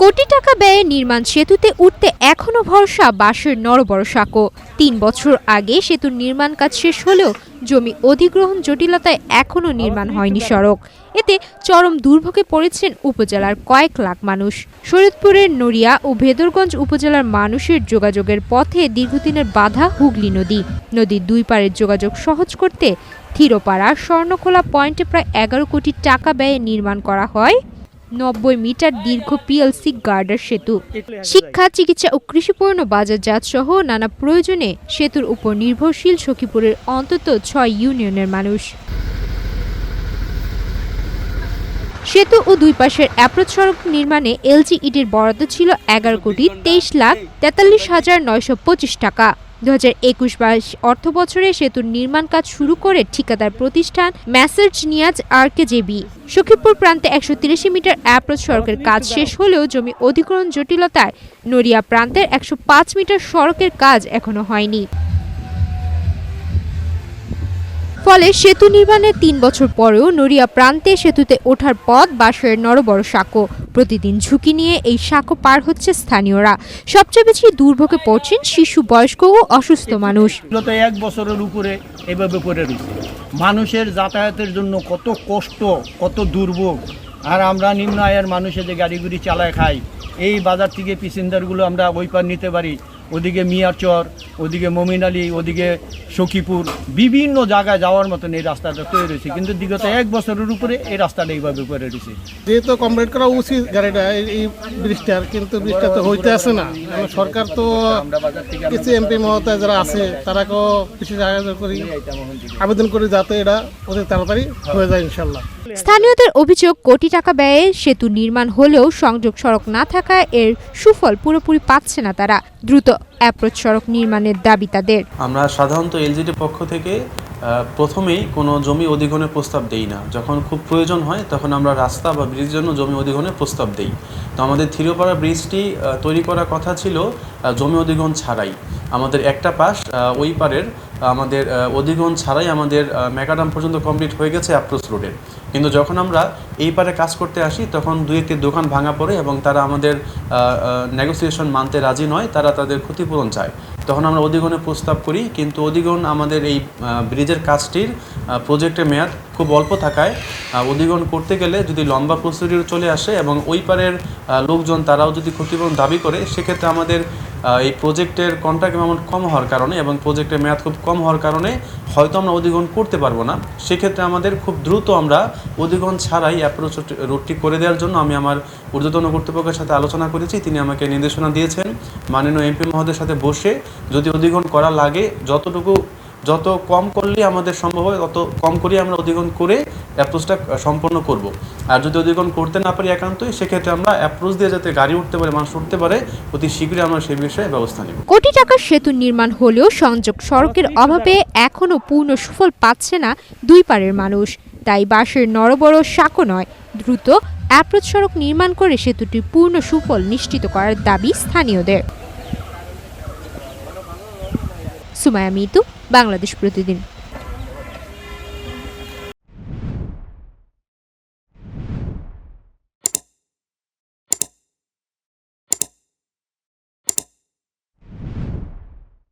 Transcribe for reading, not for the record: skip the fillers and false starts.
কোটি টাকা ব্যয়ে নির্মাণ সেতুতে উঠতে এখনো ভরসা বাঁশের নড়বড় সাঁকো। ৩ বছর আগে সেতুর নির্মাণ কাজ শেষ হলেও জমি অধিগ্রহণ জটিলতায় এখনো নির্মাণ হয়নি সড়ক। এতে চরম দুর্ভোগে পড়েছেন উপজেলার কয়েক লাখ মানুষ। শরীয়তপুরের নড়িয়া ও ভেদরগঞ্জ উপজেলার মানুষের যোগাযোগের পথে দীর্ঘদিনের বাধা হুগলি নদী। নদীর দুই পারের যোগাযোগ সহজ করতে থিরোপাড়া স্বর্ণখোলা পয়েন্টে প্রায় ১১ কোটি টাকা ব্যয়ে নির্মাণ করা হয় ৯০ মিটার দীর্ঘ পিএলসি গার্ডার সেতু। শিক্ষা, চিকিৎসা ও কৃষিপণ্য বাজারজাত সহ নানা প্রয়োজনে সেতুর উপর নির্ভরশীল সখীপুরের অন্তত ৬ ইউনিয়নের মানুষ। সেতু ও দুই পাশের অ্যাপ্রোচ সড়ক নির্মাণে এলজি ইডির বরাদ্দ ছিল ১১,২৩,৪৩,৯২৫ টাকা। ২০২১-২২ অর্থবছরে সেতুর নির্মাণ কাজ শুরু করে ঠিকাদার প্রতিষ্ঠান মেসার্স নিয়াজ আরকেজেবি। সখীপুর প্রান্তে ১৮৩ মিটার অ্যাপ্রোচ সড়কের কাজ শেষ হলেও জমি অধিগ্রহণ জটিলতায় নড়িয়া প্রান্তের ১০৫ মিটার সড়কের কাজ এখনো হয়নি। ফলে সেতু নির্মাণের ৩ বছর পরেও নড়িয়া প্রান্তে সেতুতে ওঠার পথ বাঁশের নড়বড় সাঁকো। প্রতিদিন ঝুঁকি নিয়ে এই সাঁকো পার হচ্ছে স্থানীয়রা। সবচেয়ে বেশি দুর্ভোগে পড়ছেন শিশু, বয়স্ক ও অসুস্থ মানুষ। গত ১ বছরের উপরে এভাবে পড়ে রয়েছে। মানুষের যাতায়াতের জন্য কত কষ্ট, কত দুর্ভোগ। আর আমরা নিম্ন আয়ের মানুষে যে গাড়িগুড়ি চালায় খাই, এই বাজার থেকে প্যাসেঞ্জারগুলো আমরা ওই পার নিতে পারি। ওদিকে মিয়ারচর, ওদিকে মমিন আলী, ওদিকে সখীপুর, বিভিন্ন জায়গায় যাওয়ার মতন এই রাস্তাটা তৈরি হয়েছে, কিন্তু বিগত ১ বছরের উপরে এই রাস্তাটা এইভাবে করে রয়েছে। যেহেতু কমপ্লিট করা উচিত গাড়িটা এই ব্রিজটার, কিন্তু ব্রিজটা তো হইতে আসে না। সরকার তো কিছু এমপি মহোদয় যারা আছে তারাকেও বিশেষ আবেদন করি যাতে এটা অতি তাড়াতাড়ি হয়ে যায় ইনশাল্লাহ। স্থানীয়দের অভিযোগ, কোটি টাকা ব্যয়ে সেতু নির্মাণ হলেও সংযোগ সড়ক না থাকায় এর সুফল পুরোপুরি পাচ্ছে না তারা। দ্রুত অ্যাপ্রোচ সড়ক নির্মাণের দাবি তাদের। আমরা সাধারণত এলজিডি পক্ষ থেকে প্রথমেই কোনো জমি অধিগ্রহণের প্রস্তাব দেই না। যখন খুব প্রয়োজন হয় তখন আমরা রাস্তা বা ব্রিজের জন্য জমি অধিগ্রহণের প্রস্তাব দেই। তো আমাদের থিরোপাড়া ব্রিজটি তৈরি করার কথা ছিল জমি অধিগ্রহণ ছাড়াই। আমাদের একটা পাশ ওই পারের আমাদের অধিগ্রহণ ছাড়াই আমাদের ম্যাকাডাম পর্যন্ত কমপ্লিট হয়ে গেছে অ্যাপ্রোচ রোডের। কিন্তু যখন আমরা এই পারে কাজ করতে আসি তখন দুই একটি দোকান ভাঙা পড়ে এবং তারা আমাদের নেগোসিয়েশন মানতে রাজি নয়, তারা তাদের ক্ষতিপূরণ চায়। তখন আমরা অধিগ্রহণের প্রস্তাব করি, কিন্তু অধিগ্রহণ আমাদের এই ব্রিজের কাজটির প্রজেক্টের মেয়াদ খুব অল্প থাকায় অধিগ্রহণ করতে গেলে যদি লম্বা প্রসিডিউর চলে আসে এবং ওই পারের লোকজন তারাও যদি ক্ষতিপূরণ দাবি করে, সেক্ষেত্রে আমাদের এই প্রজেক্টের কন্ট্রাক্ট অ্যামাউন্ট কম হওয়ার কারণে এবং প্রজেক্টের মেয়াদ খুব কম হওয়ার কারণে হয়তো আমরা অধিগ্রহণ করতে পারবো না। সেক্ষেত্রে আমাদের খুব দ্রুত আমরা অধিগ্রহণ ছাড়াই অ্যাপ্রোচ রোডটি করে দেওয়ার জন্য আমি আমার ঊর্ধ্বতন কর্তৃপক্ষের সাথে আলোচনা করেছি। তিনি আমাকে নির্দেশনা দিয়েছেন মাননীয় এমপি মহোদয়ের সাথে বসে যদি অধিগ্রহণ করা লাগে যত কম করলেই আমাদের সম্ভব হয় তত কম করেই আমরা অধিগ্রহণ করে অ্যাপ্রোচটা সম্পন্ন করব। আর যদি অধিগ্রহণ করতে না পারি একান্তই, সেক্ষেত্রে আমরা অ্যাপ্রোচ দিয়ে যাতে গাড়ি উঠতে পারে, মানুষ উঠতে পারে, অতি শীঘ্রই আমরা সেই বিষয়ে ব্যবস্থা নেব। কোটি টাকার সেতু নির্মাণ হলেও সংযোগ সড়কের অভাবে এখনো পূর্ণ সুফল পাচ্ছে না দুই পারের মানুষ। তাই বাঁশের নড়বড় সাঁকো নয়, দ্রুত অ্যাপ্রোচ সড়ক নির্মাণ করে সেতুটির পূর্ণ সুফল নিশ্চিত করার দাবি স্থানীয়দের। সুমাইয়া মিতু, বাংলাদেশ প্রতিদিন।